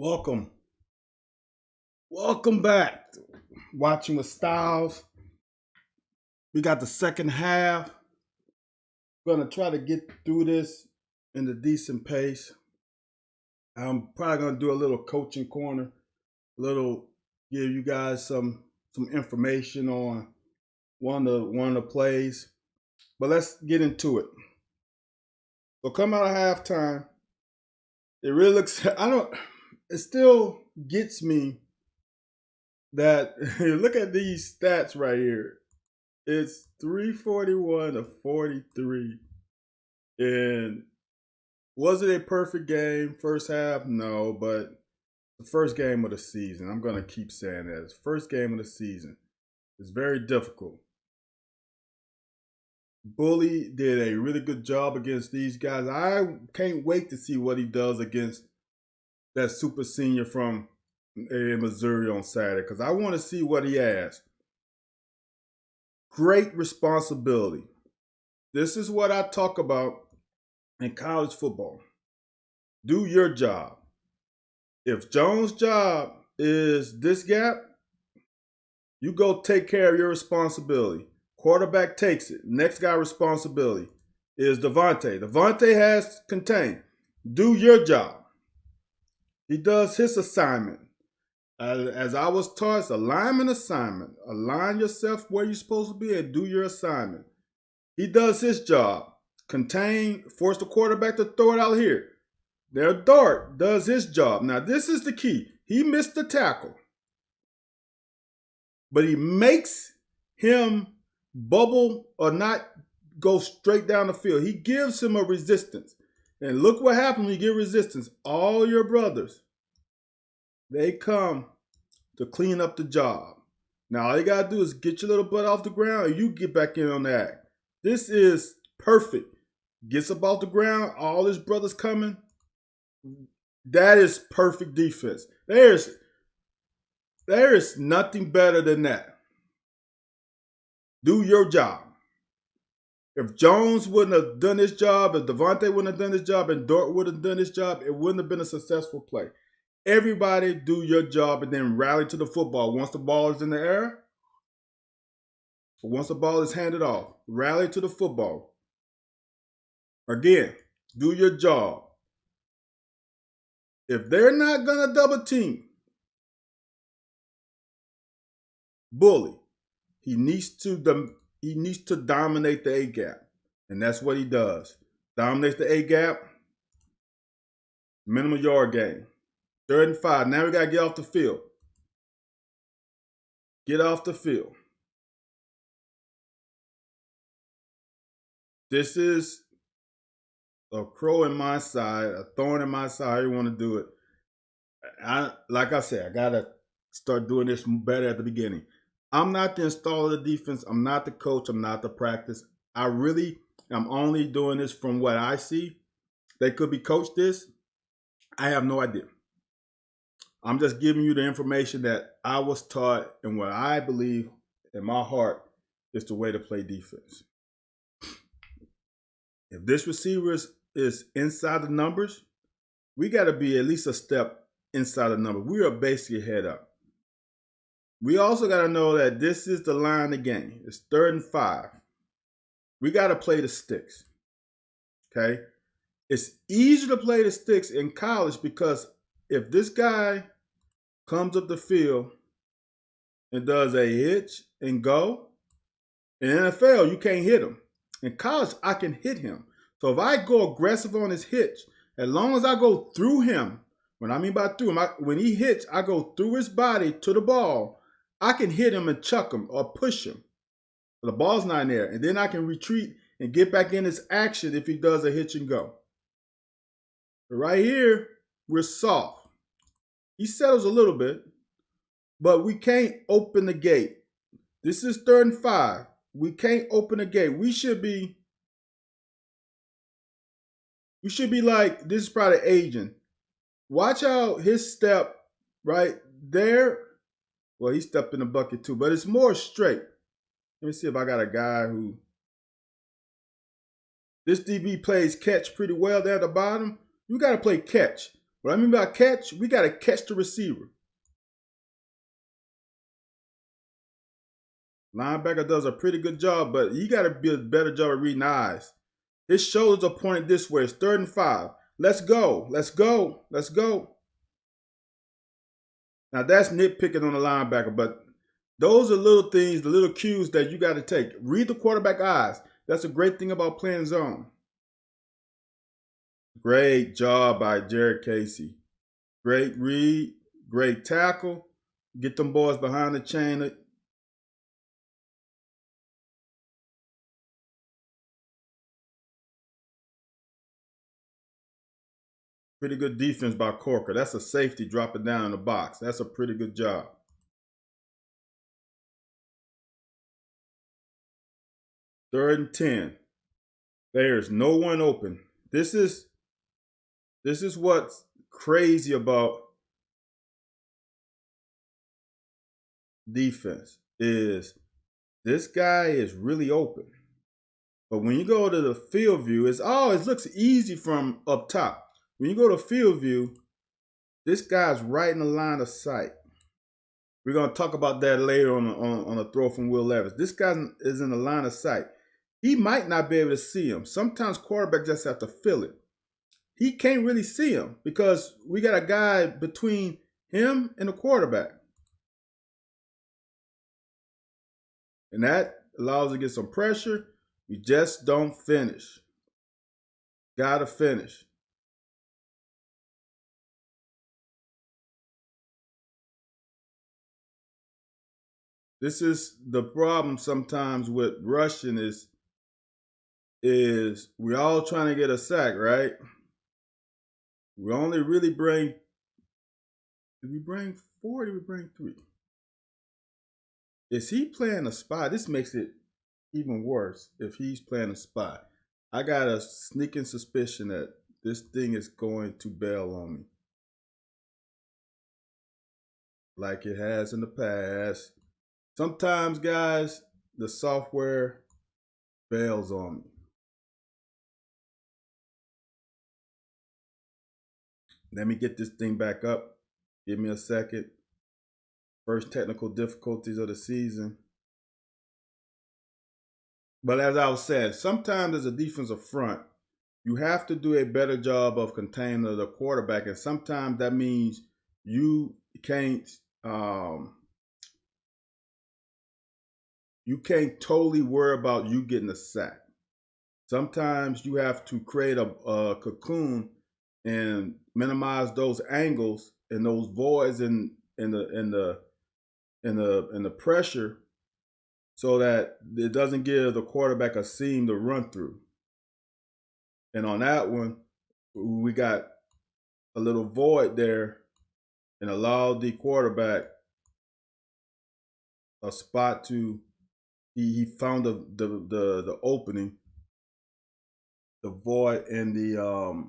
Welcome. Welcome back. Watching with Styles. We got the second half. Gonna try to get through this in a decent pace. I'm probably gonna do a little coaching corner, a little give you guys some information on one of the plays. But let's get into it. So come out of halftime. It really looks it still gets me that look at these stats right here. It's 341 to 43. And was it a perfect game first half? No, but the first game of the season. I'm going to keep saying that. It's first game of the season. It's very difficult. Bully did a really good job against these guys. I can't wait to see what he does against that super senior from Missouri on Saturday because I want to see what he has. Great responsibility. This is what I talk about in college football. Do your job. If Jones' job is this gap, you go take care of your responsibility. Quarterback takes it. Next guy responsibility is Devontae. Devontae has contained. Do your job. He does his assignment. As I was taught, it's a lineman assignment. Align yourself where you're supposed to be and do your assignment. He does his job. Contain, force the quarterback to throw it out here. Their Dart does his job. Now, this is the key. He missed the tackle. But he makes him bubble or not go straight down the field. He gives him a resistance. And look what happens when you give resistance. All your brothers, they come to clean up the job. Now, all you got to do is get your little butt off the ground and you get back in on the act. This is perfect. Gets up off the ground, all his brothers coming. That is perfect defense. There is nothing better than that. Do your job. If Jones wouldn't have done his job, if Devontae wouldn't have done his job, and Dort wouldn't have done his job, it wouldn't have been a successful play. Everybody do your job and then rally to the football. Once the ball is in the air, once the ball is handed off, rally to the football. Again, do your job. If they're not going to double team Bully, he needs to dominate the A gap. And that's what he does. Dominates the A gap, minimum yard gain. 3rd and 5. Now we got to get off the field. Get off the field. This is a crow in my side, a thorn in my side, how you want to do it. Like I said, I got to start doing this better at the beginning. I'm not the installer of the defense. I'm not the coach. I'm not the practice. I'm only doing this from what I see. They could be coached this. I have no idea. I'm just giving you the information that I was taught and what I believe in my heart is the way to play defense. If this receiver is inside the numbers, we got to be at least a step inside the number. We are basically head up. We also got to know that this is the line of the game. It's 3rd and 5. We got to play the sticks. Okay? It's easier to play the sticks in college because if this guy comes up the field and does a hitch and go, in NFL, you can't hit him. In college, I can hit him. So if I go aggressive on his hitch, as long as I go through him, what I mean by through him, when he hits, I go through his body to the ball, I can hit him and chuck him or push him. The ball's not in there. And then I can retreat and get back in his action if he does a hitch and go. But right here, we're soft. He settles a little bit, but we can't open the gate. This is 3rd and 5. We can't open the gate. We should be like, this is probably aging. Watch out his step right there. Well, he stepped in the bucket too, but it's more straight. Let me see if I got a guy who. This DB plays catch pretty well there at the bottom. You got to play catch. What I mean by catch, we got to catch the receiver. Linebacker does a pretty good job, but you got to be a better job at reading eyes. His shoulders are pointed this way. It's 3rd and 5. Let's go. Let's go. Let's go. Now that's nitpicking on the linebacker, but those are little things, the little cues that you got to take. Read the quarterback eyes. That's a great thing about playing zone. Great job by Jared Casey. Great read, great tackle. Get them boys behind the chain. Pretty good defense by Corker. That's a safety dropping down in the box. That's a pretty good job. Third and 10. There's no one open. This is what's crazy about defense is this guy is really open. But when you go to the field view, it looks easy from up top. When you go to field view, this guy's right in the line of sight. We're going to talk about that later on a throw from Will Levis. This guy is in the line of sight. He might not be able to see him. Sometimes quarterbacks just have to feel it. He can't really see him because we got a guy between him and the quarterback. And that allows us to get some pressure. We just don't finish. Got to finish. This is the problem sometimes with rushing is we all trying to get a sack, right? We only really did we bring 4 or did we bring 3? Is he playing a spy? This makes it even worse if he's playing a spy. I got a sneaking suspicion that this thing is going to bail on me. Like it has in the past. Sometimes, guys, the software bails on me. Let me get this thing back up. Give me a second. First technical difficulties of the season. But as I was saying, sometimes as a defensive front, you have to do a better job of containing the quarterback. And sometimes that means you can't totally worry about you getting a sack. Sometimes you have to create a cocoon and minimize those angles and those voids in the pressure so that it doesn't give the quarterback a seam to run through. And on that one, we got a little void there and allowed the quarterback a spot to he found the opening, the void in the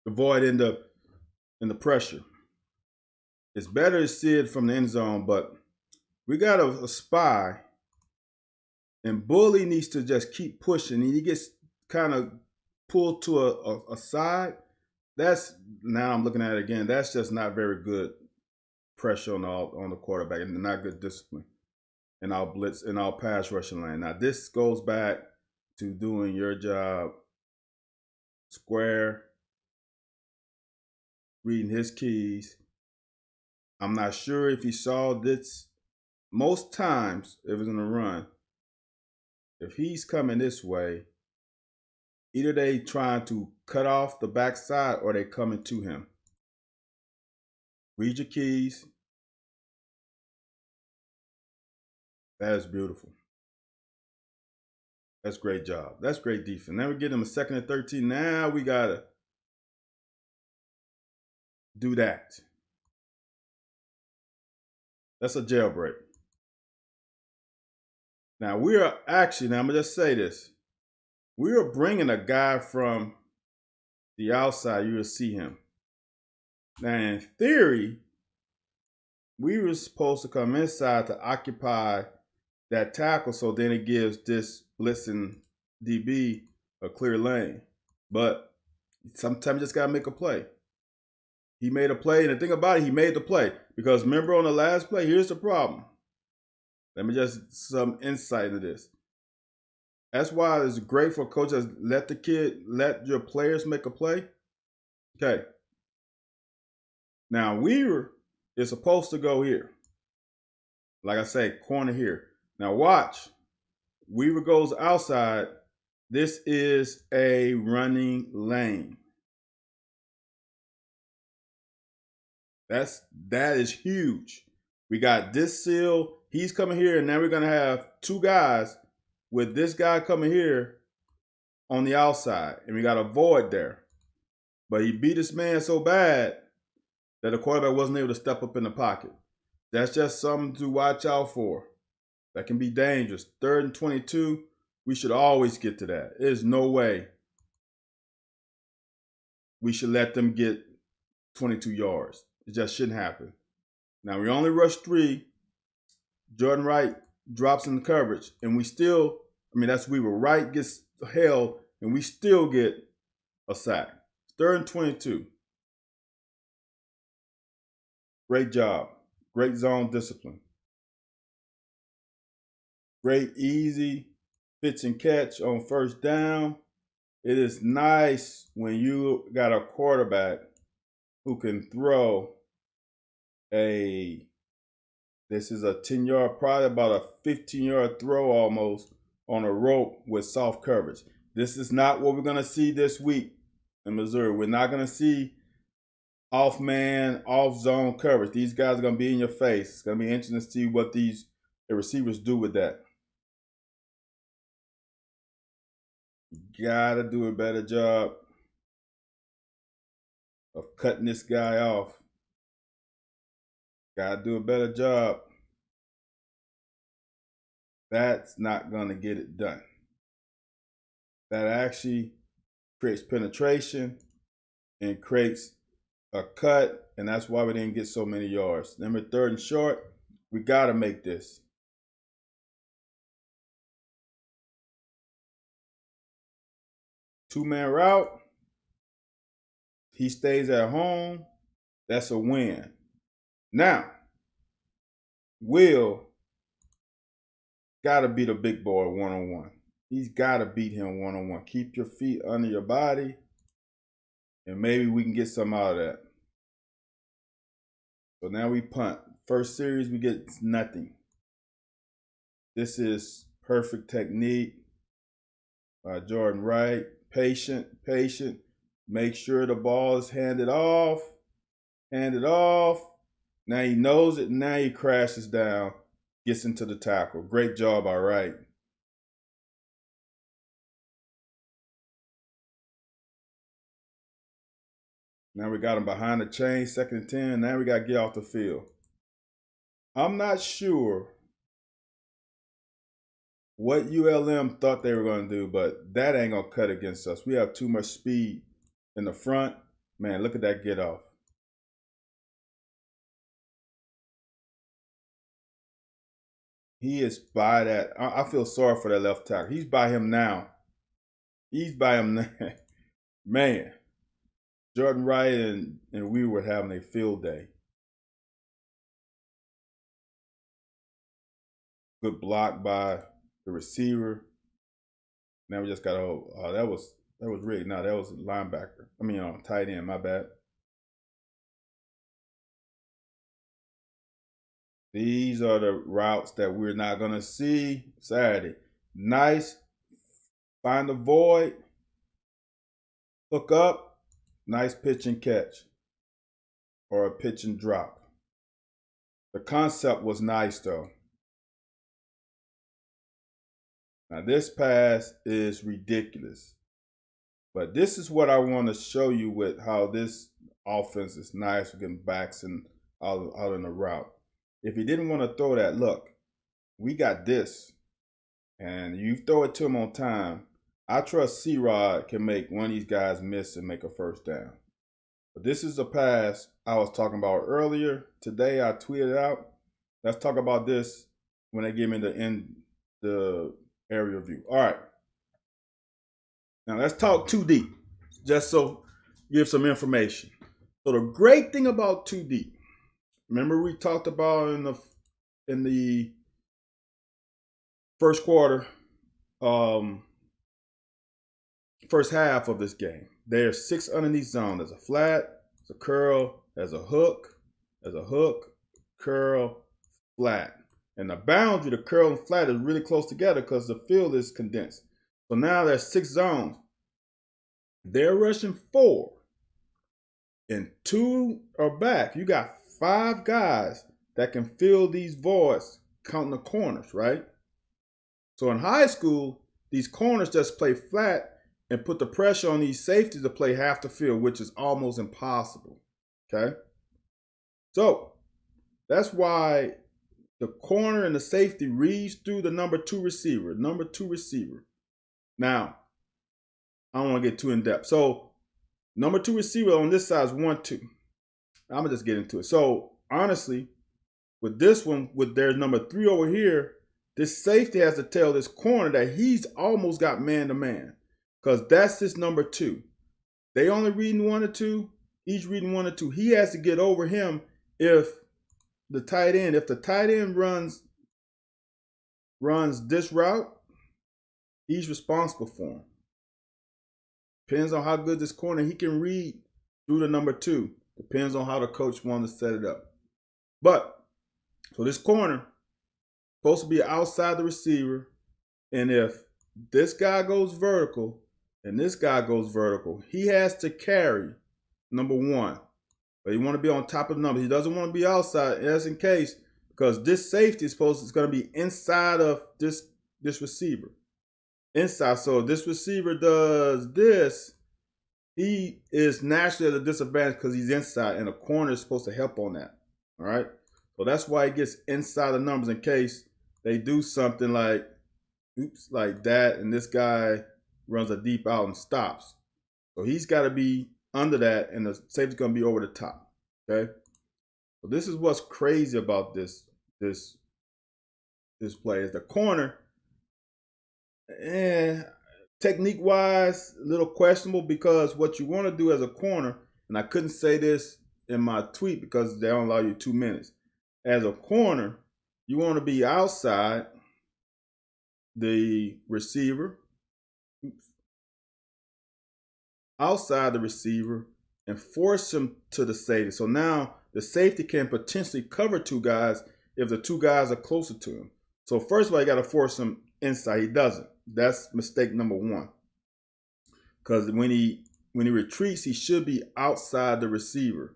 void in the pressure. It's better to see it from the end zone, but we got a spy, and Bully needs to just keep pushing. He gets kind of pulled to a side. That's now I'm looking at it again. That's just not very good pressure on the quarterback, and not good discipline in our blitz in our pass rushing lane. Now this goes back to doing your job, square, reading his keys. I'm not sure if he saw this. Most times, if it's in a run, if he's coming this way, either they trying to cut off the backside or they coming to him. Read your keys. That is beautiful. That's great job. That's great defense. Now we get him a 2nd and 13. Now we gotta do that. That's a jailbreak. Now we are actually, now I'm gonna just say this. We are bringing a guy from the outside. You will see him. Now in theory, we were supposed to come inside to occupy that tackle, so then it gives this blitzing DB a clear lane. But sometimes you just gotta make a play. He made a play, and the thing about it, he made the play. Because remember on the last play, here's the problem. Let me just some insight into this. That's why it's great for coaches. Let your players make a play. Okay. Now Weaver is supposed to go here. Like I say, corner here. Now watch. Weaver goes outside. This is a running lane. That is huge. We got this seal. He's coming here, and now we're gonna have two guys with this guy coming here on the outside, and we got a void there. But he beat this man so bad that the quarterback wasn't able to step up in the pocket. That's just something to watch out for. That can be dangerous. 3rd and 22, we should always get to that. There's no way we should let them get 22 yards. It just shouldn't happen. Now, we only rush 3. Jordan Wright drops in the coverage, and we still, that's Weaver. Wright gets held, and we still get a sack. 3rd and 22. Great job. Great zone discipline. Great easy pitch and catch on 1st down. It is nice when you got a quarterback who can throw this is a 10-yard, probably about a 15-yard throw almost on a rope with soft coverage. This is not what we're going to see this week in Missouri. We're not going to see off-man, off-zone coverage. These guys are going to be in your face. It's going to be interesting to see what the receivers do with that. You got to do a better job of cutting this guy off. Got to do a better job. That's not going to get it done. That actually creates penetration and creates a cut, and that's why we didn't get so many yards. Number 3rd and short, we got to make this. Two-man route. He stays at home. That's a win. Now, Will got to beat a big boy one-on-one. He's got to beat him one-on-one. Keep your feet under your body, and maybe we can get some out of that. So now we punt. First series, we get nothing. This is perfect technique by Jordan Wright. Patient. Make sure the ball is handed off. Now he knows it. Now he crashes down, gets into the tackle. Great job, all right. Now we got him behind the chain, 2nd and 10. Now we got to get off the field. I'm not sure what ULM thought they were going to do, but that ain't going to cut against us. We have too much speed in the front. Man, look at that get off. He is by that. I feel sorry for that left tackle. He's by him now. Man, Jordan Wright and we were having a field day. Good block by the receiver. Now we just got to that was rigged. No, that was a linebacker. Tight end, my bad. These are the routes that we're not going to see Saturday. Nice. Find the void. Hook up. Nice pitch and catch. Or a pitch and drop. The concept was nice, though. Now, this pass is ridiculous. But this is what I want to show you with how this offense is nice. We're getting backs and out in the route. If he didn't want to throw that, look, we got this. And you throw it to him on time. I trust C-Rod can make one of these guys miss and make a 1st down. But this is a pass I was talking about earlier. Today I tweeted out. Let's talk about this when they give me the area view. All right. Now let's talk 2D, just so give some information. So the great thing about 2D, remember we talked about in the first quarter, first half of this game. There's 6 underneath zones. There's a flat, there's a curl, there's a hook, curl, flat. And the boundary, the curl and flat, is really close together because the field is condensed. So now there's 6 zones. They're rushing 4. And 2 are back. You got 5 guys that can fill these voids counting the corners, right? So in high school, these corners just play flat and put the pressure on these safeties to play half the field, which is almost impossible, okay? So that's why the corner and the safety reads through the number 2 receiver. Now, I don't want to get too in depth. So number 2 receiver on this side is 1-2. I'm going to just get into it. So honestly, with this one, with their number 3 over here, this safety has to tell this corner that he's almost got man-to-man because that's his number 2. They only reading 1 or 2. He's reading 1 or 2. He has to get over him if the tight end runs this route, he's responsible for him. Depends on how good this corner, he can read through the number 2. Depends on how the coach wants to set it up. But, so this corner supposed to be outside the receiver, and if this guy goes vertical and this guy goes vertical, he has to carry number 1. But he want to be on top of the number. He doesn't want to be outside, just in case, because this safety is going to be inside of this receiver. Inside. So if this receiver does this, he is naturally at a disadvantage because he's inside, and the corner is supposed to help on that. All right. So that's why he gets inside the numbers in case they do something like, like that, and this guy runs a deep out and stops. So he's got to be under that, and the safety's going to be over the top. Okay. So this is what's crazy about this play is the corner. Technique wise, a little questionable because what you want to do as a corner, and I couldn't say this in my tweet because they don't allow you 2 minutes. As a corner, you want to be outside the receiver, and force him to the safety. So now the safety can potentially cover 2 guys if the 2 guys are closer to him. So first of all, you got to force him inside. He doesn't. That's mistake number 1. Because when he retreats, he should be outside the receiver,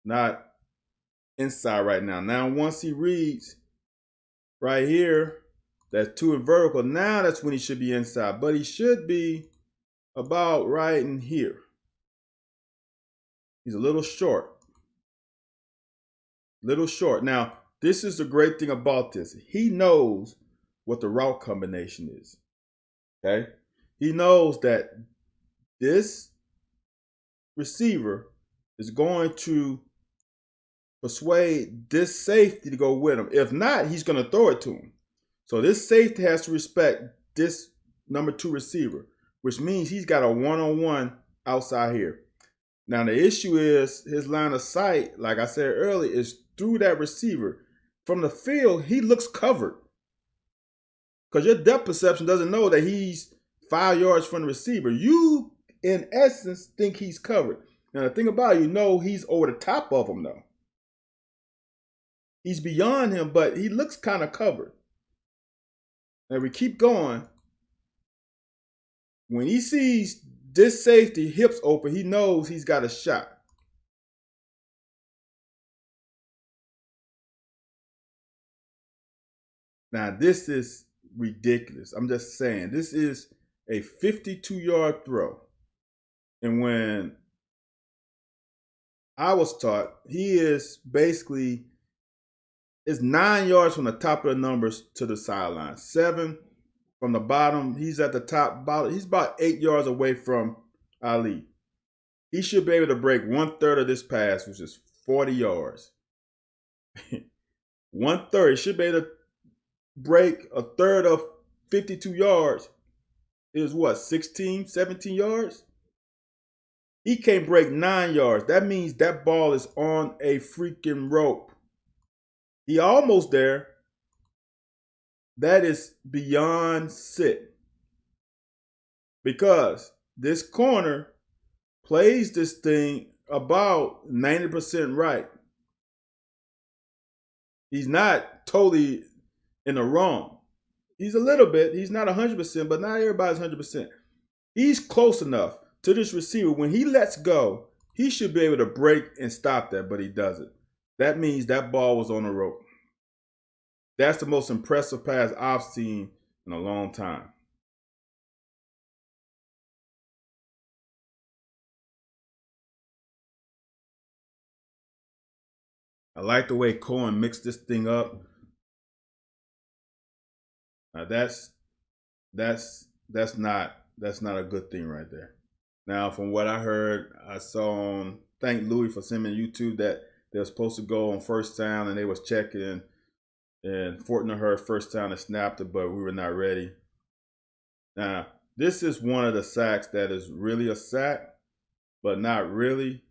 not inside right now. Now, once he reads right here, that's 2 in vertical. Now that's when he should be inside. But he should be about right in here. He's a little short. Now, this is the great thing about this. He knows what the route combination is. Okay? He knows that this receiver is going to persuade this safety to go with him. If not, he's going to throw it to him. So this safety has to respect this number 2 receiver, which means he's got a one-on-one outside here. Now, the issue is his line of sight, like I said earlier, is through that receiver. From the field, he looks covered. Because your depth perception doesn't know that he's 5 yards from the receiver. You, in essence, think he's covered. Now, the thing about it, you know he's over the top of him, though. He's beyond him, but he looks kind of covered. Now, we keep going. When he sees this safety hips open, he knows he's got a shot. Now, this is ridiculous. I'm just saying, this is a 52-yard throw. And when I was taught, he is basically, it's 9 yards from the top of the numbers to the sideline. 7 from the bottom. He's at the top. He's about 8 yards away from Ali. He should be able to break 1/3 of this pass, which is 40 yards. 1/3. He should be able to break 1/3 of 52 yards is what, 16, 17 yards? He can't break 9 yards. That means that ball is on a freaking rope. He almost there. That is beyond sick. Because this corner plays this thing about 90% right. He's not totally in the wrong. He's a little bit. He's not 100%, but not everybody's 100%. He's close enough to this receiver. When he lets go, he should be able to break and stop that, but he doesn't. That means that ball was on the rope. That's the most impressive pass I've seen in a long time. I like the way Cohen mixed this thing up. Now that's not a good thing right there. Now, from what I heard, I saw on, thank Louis for sending me YouTube, that they were supposed to go on first down and they was checking, and Fortner heard first down and snapped it, but we were not ready. Now, this is one of the sacks that is really a sack, but not really.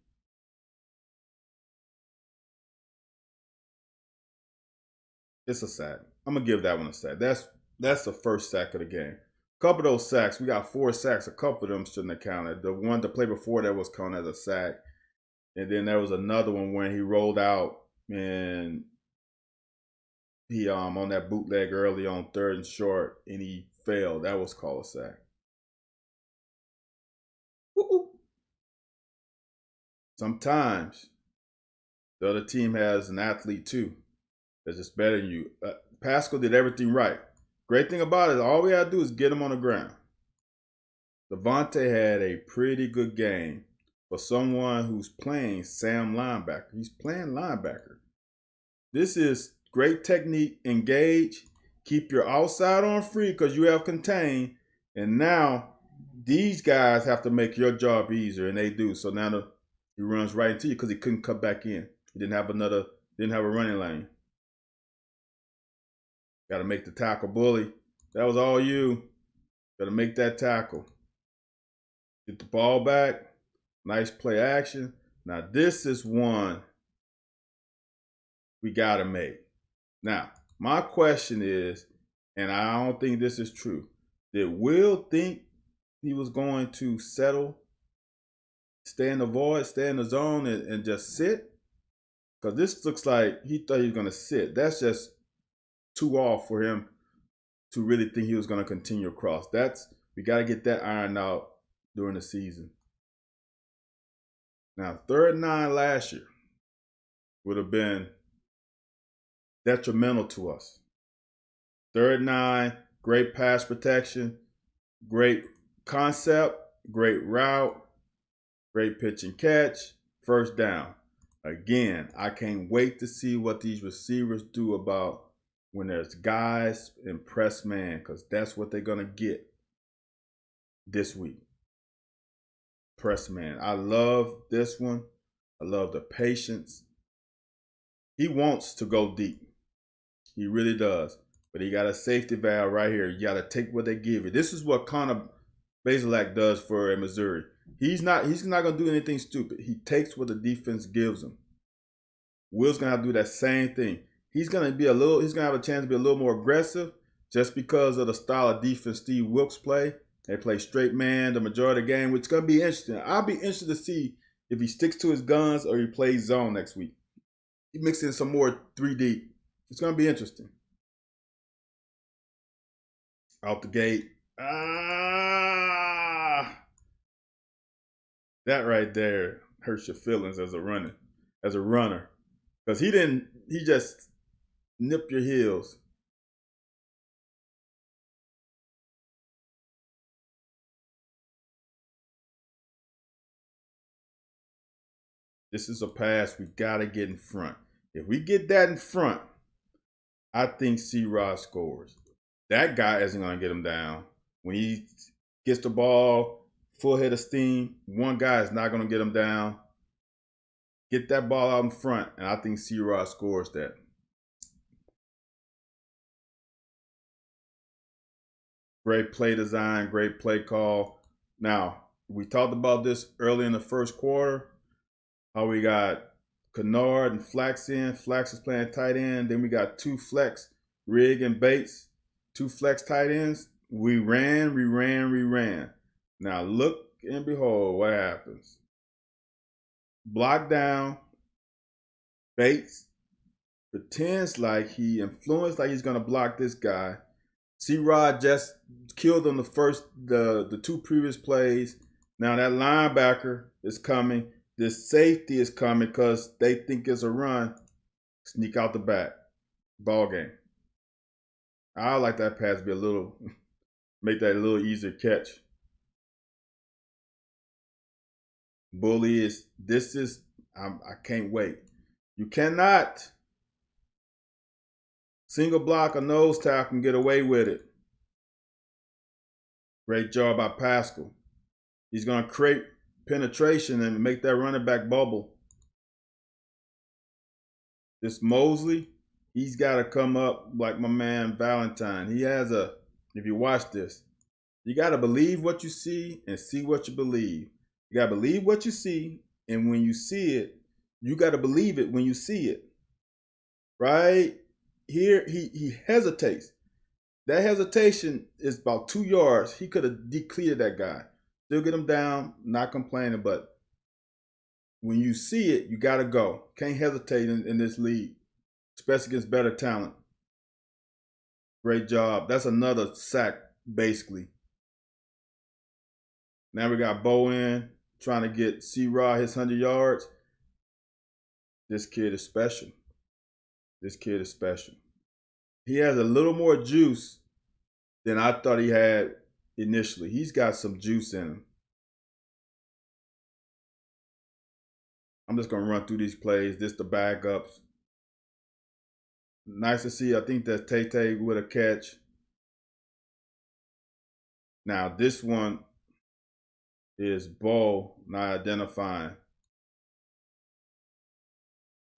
It's a sack. I'm gonna give that one a sack. That's the first sack of the game. A couple of those sacks, we got 4 sacks. A couple of them shouldn't have counted. The one to play before that was counted as a sack, and then there was another one when he rolled out and he on that bootleg early on 3rd and short, and he failed. That was called a sack. Woo-hoo. Sometimes the other team has an athlete too that's just better than you. Pascal did everything right. Great thing about it, all we had to do is get him on the ground. Devontae had a pretty good game for someone who's playing Sam linebacker. He's playing linebacker. This is great technique. Engage. Keep your outside on free because you have contained. And now these guys have to make your job easier, and they do. So now he runs right into you because he couldn't cut back in. He didn't have a running lane. Got to make the tackle, bully. That was all you. Got to make that tackle. Get the ball back. Nice play action. Now this is one we got to make. Now, my question is, and I don't think this is true, did Will think he was going to settle, stay in the void, stay in the zone, and just sit? Because this looks like he thought he was going to sit. That's just too off for him to really think he was going to continue across. We got to get that ironed out during the season. Now, 3rd and 9 last year would have been detrimental to us. 3rd and 9, great pass protection, great concept, great route, great pitch and catch, first down. Again, I can't wait to see what these receivers do about when there's guys in press man, because that's what they're going to get this week. Press man. I love this one. I love the patience. He wants to go deep. He really does. But he got a safety valve right here. You got to take what they give you. This is what Connor Bazelak does for Missouri. He's not going to do anything stupid. He takes what the defense gives him. Will's going to have to do that same thing. He's going to have a chance to be a little more aggressive just because of the style of defense Steve Wilkes play. They play straight man the majority of the game, which is going to be interesting. I'll be interested to see if he sticks to his guns or he plays zone next week. He mixes in some more 3D. It's going to be interesting. Out the gate. That right there hurts your feelings as a runner. Because he just nipped your heels. This is a pass we got to get in front. If we get that in front, I think C-Rod scores. That guy isn't going to get him down. When he gets the ball, full head of steam, one guy is not going to get him down. Get that ball out in front, and I think C-Rod scores that. Great play design, great play call. Now, we talked about this early in the first quarter, how we got Kennard and Flax in. Flax is playing tight end. Then we got two flex, Rigg and Bates, two flex tight ends. We ran. Now look and behold what happens. Block down. Bates pretends like he influenced, like he's going to block this guy. C-Rod just killed him the two previous plays. Now that linebacker is coming. This safety is coming because they think it's a run. Sneak out the back. Ball game. I like that pass be a little, make that a little easier catch. Bully I can't wait. You cannot single block a nose tackle and get away with it. Great job by Pascal. He's going to create penetration and make that running back bubble. This Mosley, he's got to come up like my man Valentine. He has if you watch this, you got to believe what you see and see what you believe. You got to believe what you see, and when you see it, you got to believe it when you see it. Right? Here, he hesitates. That hesitation is about 2 yards. He could have decleared that guy. Still get him down, not complaining, but when you see it, you got to go. Can't hesitate in this league, especially against better talent. Great job. That's another sack, basically. Now we got Bowen trying to get C-Rod his 100 yards. This kid is special. This kid is special. He has a little more juice than I thought he had initially. He's got some juice in him. I'm just going to run through these plays. This the backups. Nice to see. I think that's Tay with a catch. Now this one is Bo not identifying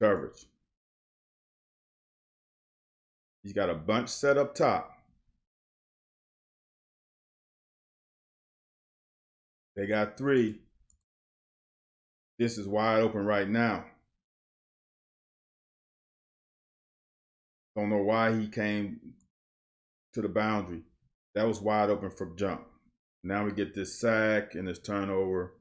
coverage. He's got a bunch set up top. They got 3. This is wide open right now. Don't know why he came to the boundary. That was wide open for jump. Now we get this sack and this turnover.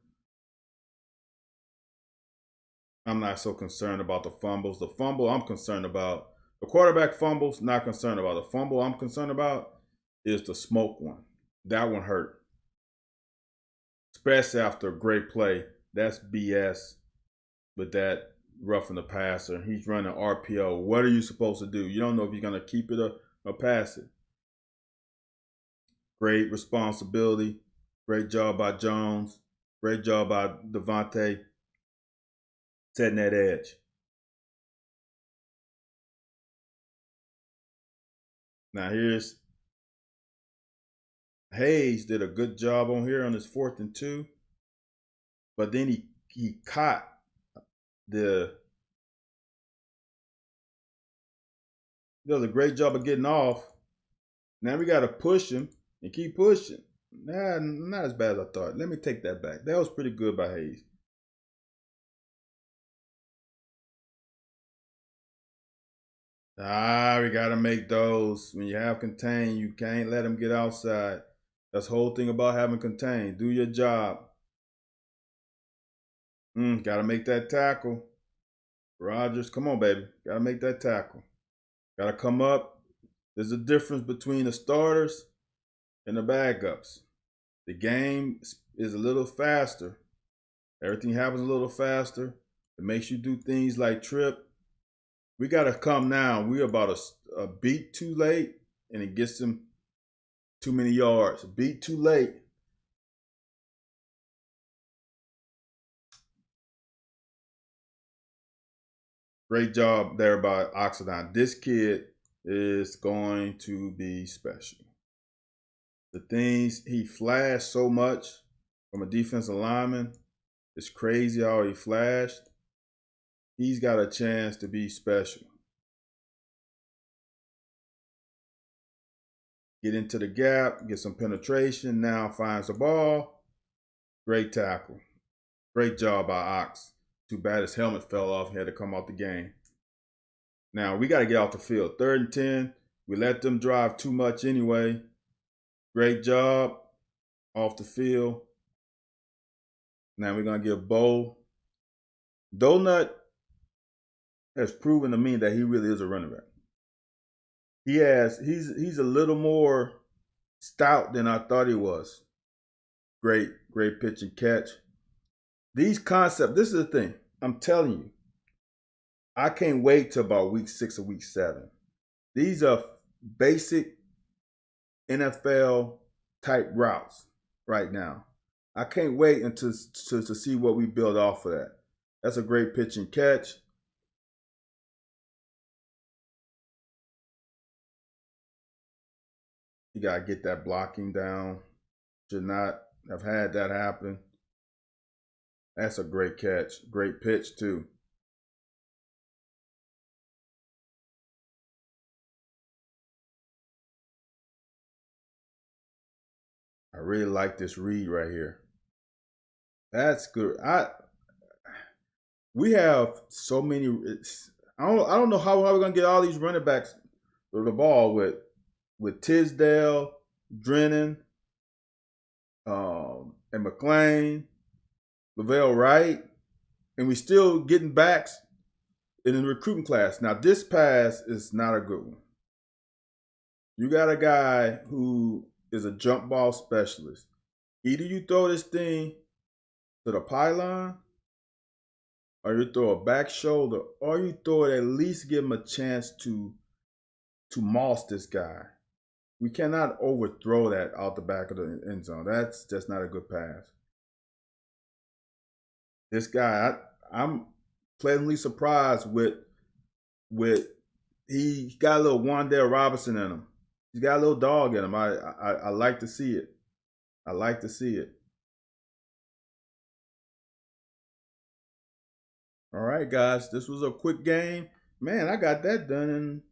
I'm not so concerned about the fumbles. The fumble I'm concerned about. The quarterback fumbles, not concerned about. The fumble I'm concerned about is the smoke one. That one hurt. Especially after a great play. That's BS with that roughing the passer. He's running RPO. What are you supposed to do? You don't know if you're going to keep it or pass it. Great responsibility. Great job by Jones. Great job by Devontae setting that edge. Now here's Hayes did a good job on here on his 4th and 2. But then he caught does a great job of getting off. Now we got to push him and keep pushing. Nah, not as bad as I thought. Let me take that back. That was pretty good by Hayes. We got to make those. When you have contain, you can't let them get outside. That's the whole thing about having contain. Do your job. Got to make that tackle. Rodgers, come on, baby. Got to make that tackle. Got to come up. There's a difference between the starters and the backups. The game is a little faster. Everything happens a little faster. It makes you do things like trip. We got to come now. We're about a beat too late, and it gets them too many yards. A beat too late. Great job there by Oxidine. This kid is going to be special. The things he flashed so much from a defensive lineman, it's crazy how he flashed. He's got a chance to be special. get into the gap, get some penetration. Now finds the ball. Great tackle. Great job by Ox. Too bad his helmet fell off. He had to come out the game. Now we got to get off the field. 3rd and 10. We let them drive too much anyway. Great job off the field. Now we're going to give Bo. Donut has proven to me that he really is a running back. He's a little more stout than I thought he was. Great pitch and catch. These concepts, this is the thing. I'm telling you, I can't wait till about week 6 or week 7. These are basic NFL type routes right now. I can't wait until to see what we build off of that. That's a great pitch and catch. You got to get that blocking down. Should not have had that happen. That's a great catch. Great pitch, too. I really like this read right here. That's good. We have so many. I don't know how we're gonna get all these running backs the ball with Tisdale, Drennan, and McClain, Lavelle Wright, and we still getting backs in the recruiting class. Now this pass is not a good one. You got a guy who is a jump ball specialist. Either you throw this thing to the pylon, or you throw a back shoulder, or you throw it at least give him a chance to moss this guy. We cannot overthrow that out the back of the end zone. That's just not a good pass. This guy, I'm pleasantly surprised with he got a little Wan'Dale Robinson in him. He's got a little dog in him. I like to see it. I like to see it. All right, guys. This was a quick game. Man, I got that done in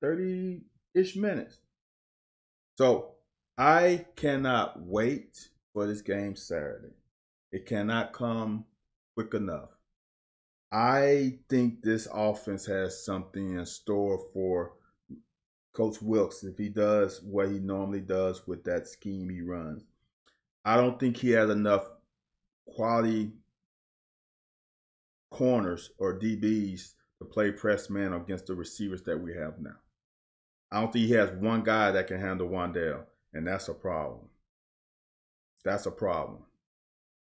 30-ish minutes. So I cannot wait for this game Saturday. It cannot come quick enough. I think this offense has something in store for Coach Wilkes if he does what he normally does with that scheme he runs. I don't think he has enough quality corners or DBs to play press man against the receivers that we have now. I don't think he has one guy that can handle Wan'Dale, and that's a problem. That's a problem.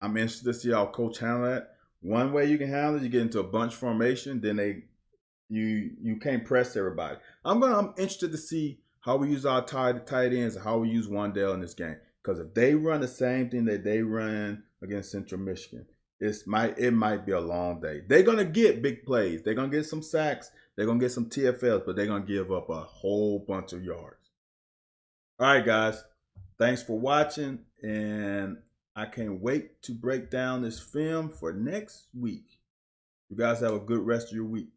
I'm interested to see how Coach handle that. One way you can handle it, you get into a bunch formation, then you can't press everybody. I'm interested to see how we use our tight ends and how we use Wan'Dale in this game. Because if they run the same thing that they ran against Central Michigan, it might be a long day. They're gonna get big plays. They're gonna get some sacks. They're gonna get some TFLs, but they're gonna give up a whole bunch of yards. All right, guys. Thanks for watching, and I can't wait to break down this film for next week. You guys have a good rest of your week.